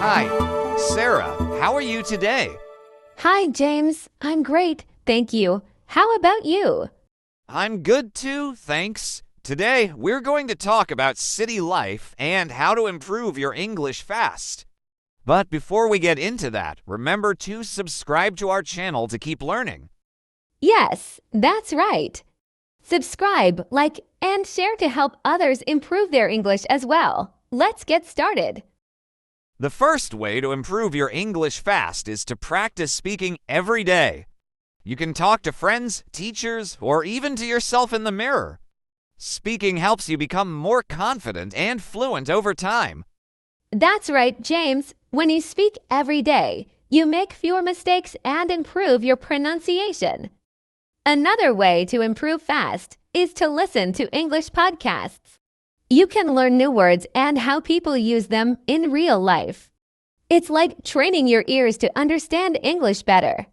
Hi, Sarah, how are you today? Hi, James. I'm great, thank you. How about you? I'm good too, thanks. Today, we're going to talk about city life and how to improve your English fast. But before we get into that, remember to subscribe to our channel to keep learning. Yes, that's right. Subscribe, like, and share to help others improve their English as well. Let's get started. The first way to improve your English fast is to practice speaking every day. You can talk to friends, teachers, or even to yourself in the mirror. Speaking helps you become more confident and fluent over time. That's right, James. When you speak every day, you make fewer mistakes and improve your pronunciation. Another way to improve fast is to listen to English podcasts. You can learn new words and how people use them in real life. It's like training your ears to understand English better.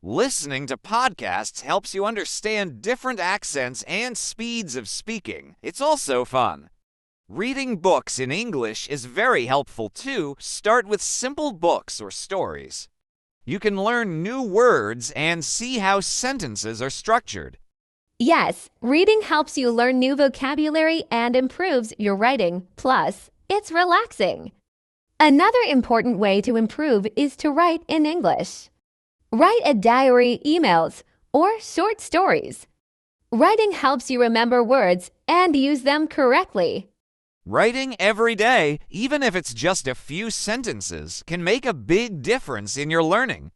Listening to podcasts helps you understand different accents and speeds of speaking. It's also fun. Reading books in English is very helpful too. Start with simple books or stories. You can learn new words and see how sentences are structured. Yes, reading helps you learn new vocabulary and improves your writing. Plus, it's relaxing. Another important way to improve is to write in English. Write a diary, emails, or short stories. Writing helps you remember words and use them correctly. Writing every day, even if it's just a few sentences, can make a big difference in your learning.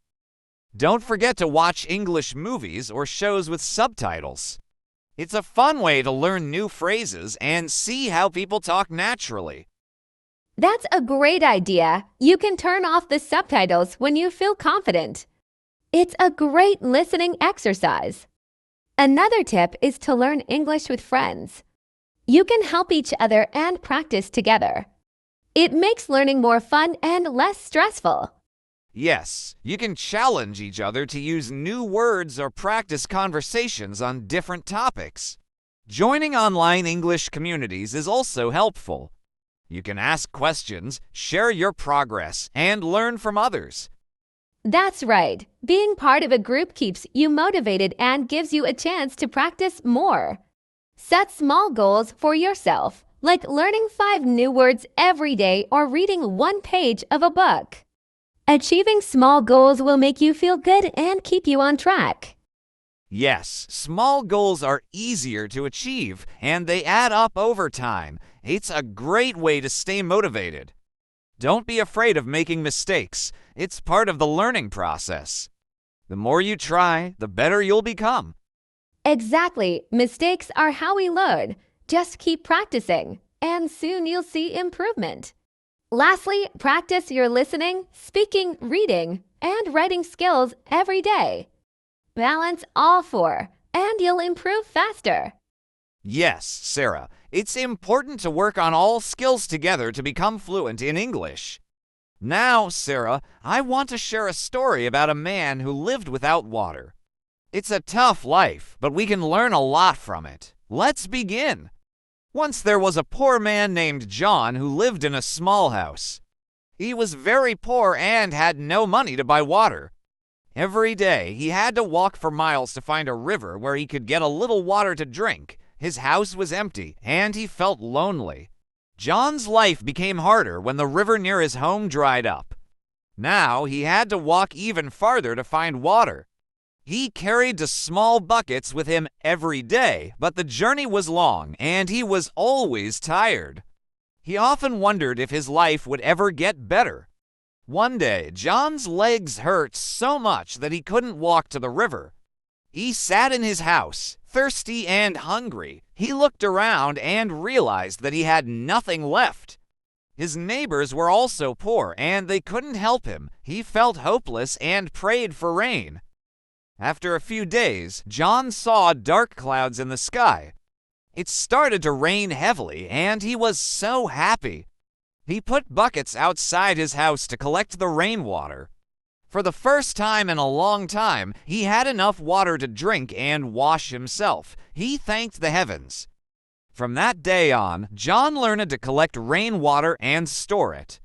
Don't forget to watch English movies or shows with subtitles. It's a fun way to learn new phrases and see how people talk naturally. That's a great idea. You can turn off the subtitles when you feel confident. It's a great listening exercise. Another tip is to learn English with friends. You can help each other and practice together. It makes learning more fun and less stressful. Yes, you can challenge each other to use new words or practice conversations on different topics. Joining online English communities is also helpful. You can ask questions, share your progress, and learn from others. That's right. Being part of a group keeps you motivated and gives you a chance to practice more. Set small goals for yourself, like learning 5 new words every day or reading 1 page of a book. Achieving small goals will make you feel good and keep you on track. Yes, small goals are easier to achieve, and they add up over time. It's a great way to stay motivated. Don't be afraid of making mistakes. It's part of the learning process. The more you try, the better you'll become. Exactly. Mistakes are how we learn. Just keep practicing, and soon you'll see improvement. Lastly, practice your listening, speaking, reading, and writing skills every day. Balance all 4, and you'll improve faster. Yes, Sarah, it's important to work on all skills together to become fluent in English. Now, Sarah, I want to share a story about a man who lived without water. It's a tough life, but we can learn a lot from it. Let's begin. Once there was a poor man named John who lived in a small house. He was very poor and had no money to buy water. Every day, he had to walk for miles to find a river where he could get a little water to drink. His house was empty, and he felt lonely. John's life became harder when the river near his home dried up. Now, he had to walk even farther to find water. He carried the small buckets with him every day, but the journey was long, and he was always tired. He often wondered if his life would ever get better. One day, John's legs hurt so much that he couldn't walk to the river. He sat in his house, thirsty and hungry. He looked around and realized that he had nothing left. His neighbors were also poor, and they couldn't help him. He felt hopeless and prayed for rain. After a few days, John saw dark clouds in the sky. It started to rain heavily, and he was so happy. He put buckets outside his house to collect the rainwater. For the first time in a long time, he had enough water to drink and wash himself. He thanked the heavens. From that day on, John learned to collect rainwater and store it.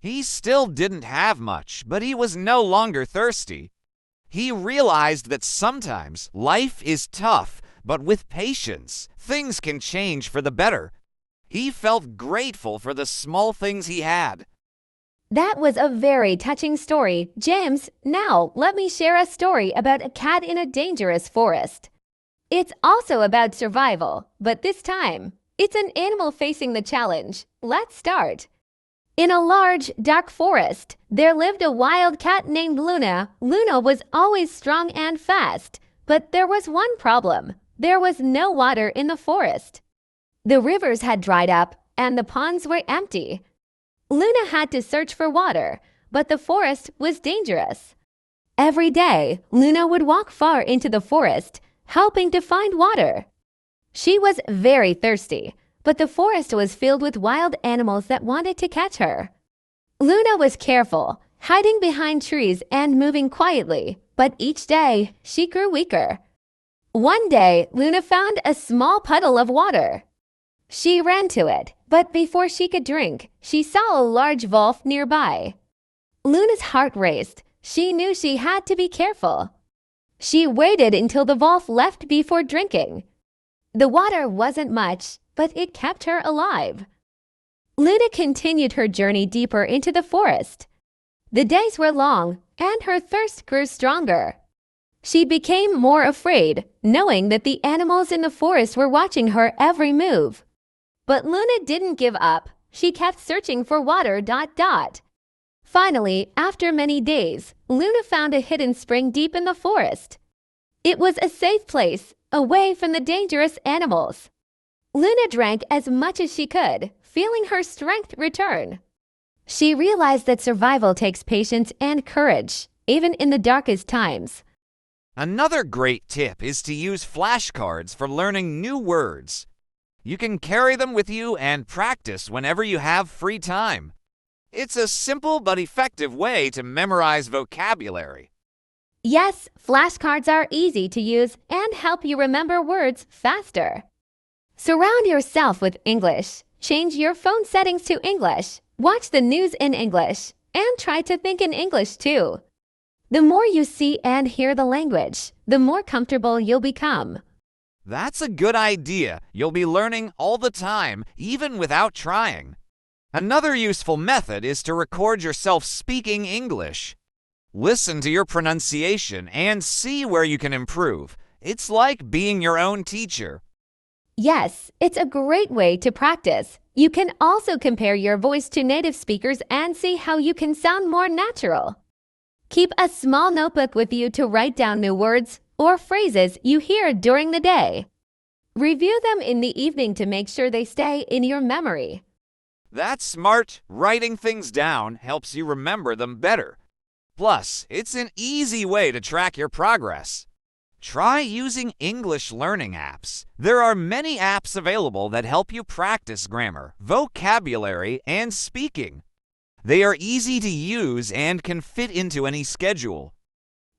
He still didn't have much, but he was no longer thirsty. He realized that sometimes life is tough, but with patience, things can change for the better. He felt grateful for the small things he had. That was a very touching story, James. Now, let me share a story about a cat in a dangerous forest. It's also about survival, but this time, it's an animal facing the challenge. Let's start. In a large, dark forest, there lived a wild cat named Luna. Luna was always strong and fast, but there was one problem. There was no water in the forest. The rivers had dried up, and the ponds were empty. Luna had to search for water, but the forest was dangerous. Every day, Luna would walk far into the forest, hoping to find water. She was very thirsty, but the forest was filled with wild animals that wanted to catch her. Luna was careful, hiding behind trees and moving quietly, but each day she grew weaker. One day, Luna found a small puddle of water. She ran to it, but before she could drink, she saw a large wolf nearby. Luna's heart raced. She knew she had to be careful. She waited until the wolf left before drinking. The water wasn't much, but it kept her alive. Luna continued her journey deeper into the forest. The days were long, and her thirst grew stronger. She became more afraid, knowing that the animals in the forest were watching her every move. But Luna didn't give up. She kept searching for water. Finally, after many days, Luna found a hidden spring deep in the forest. It was a safe place, away from the dangerous animals. Luna drank as much as she could, feeling her strength return. She realized that survival takes patience and courage, even in the darkest times. Another great tip is to use flashcards for learning new words. You can carry them with you and practice whenever you have free time. It's a simple but effective way to memorize vocabulary. Yes, flashcards are easy to use and help you remember words faster. Surround yourself with English. Change your phone settings to English. Watch the news in English. And try to think in English too. The more you see and hear the language, the more comfortable you'll become. That's a good idea. You'll be learning all the time, even without trying. Another useful method is to record yourself speaking English. Listen to your pronunciation and see where you can improve. It's like being your own teacher. Yes, it's a great way to practice. You can also compare your voice to native speakers and see how you can sound more natural. Keep a small notebook with you to write down new words or phrases you hear during the day. Review them in the evening to make sure they stay in your memory. That's smart. Writing things down helps you remember them better. Plus, it's an easy way to track your progress. Try using English learning apps. There are many apps available that help you practice grammar, vocabulary, and speaking. They are easy to use and can fit into any schedule.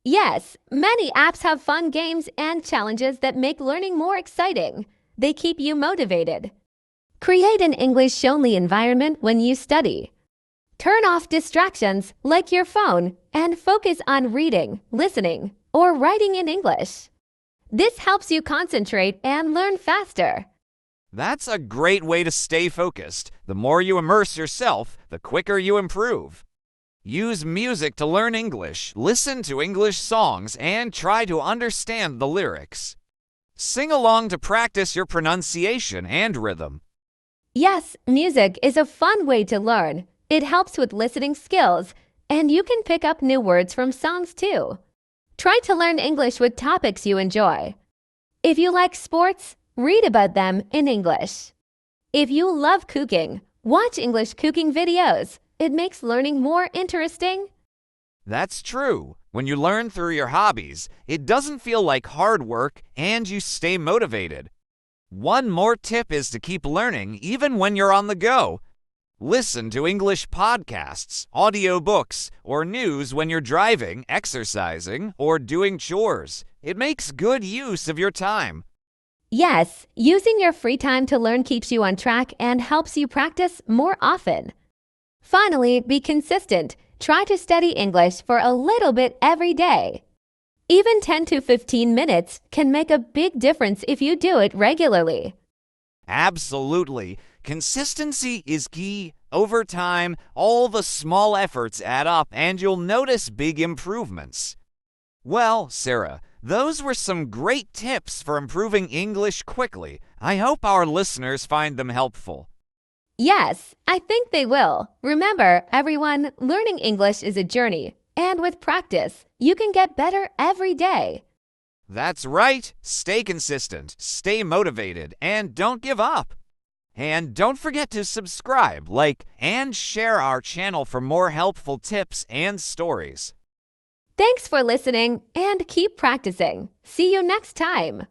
Yes, many apps have fun games and challenges that make learning more exciting. They keep you motivated. Create an English-only environment when you study. Turn off distractions like your phone and focus on reading, listening, or writing in English. This helps you concentrate and learn faster. That's a great way to stay focused. The more you immerse yourself, the quicker you improve. Use music to learn English, listen to English songs, and try to understand the lyrics. Sing along to practice your pronunciation and rhythm. Yes, music is a fun way to learn. It helps with listening skills, and you can pick up new words from songs too. Try to learn English with topics you enjoy. If you like sports, read about them in English. If you love cooking, watch English cooking videos. It makes learning more interesting. That's true. When you learn through your hobbies, it doesn't feel like hard work and you stay motivated. One more tip is to keep learning even when you're on the go. Listen to English podcasts, audiobooks, or news when you're driving, exercising, or doing chores. It makes good use of your time. Yes, using your free time to learn keeps you on track and helps you practice more often. Finally, be consistent. Try to study English for a little bit every day. Even 10 to 15 minutes can make a big difference if you do it regularly. Absolutely. Consistency is key. Over time, all the small efforts add up and you'll notice big improvements. Well, Sarah, those were some great tips for improving English quickly. I hope our listeners find them helpful. Yes, I think they will. Remember, everyone, learning English is a journey, and with practice, you can get better every day. That's right. Stay consistent, stay motivated, and don't give up. And don't forget to subscribe, like, and share our channel for more helpful tips and stories. Thanks for listening, and keep practicing. See you next time.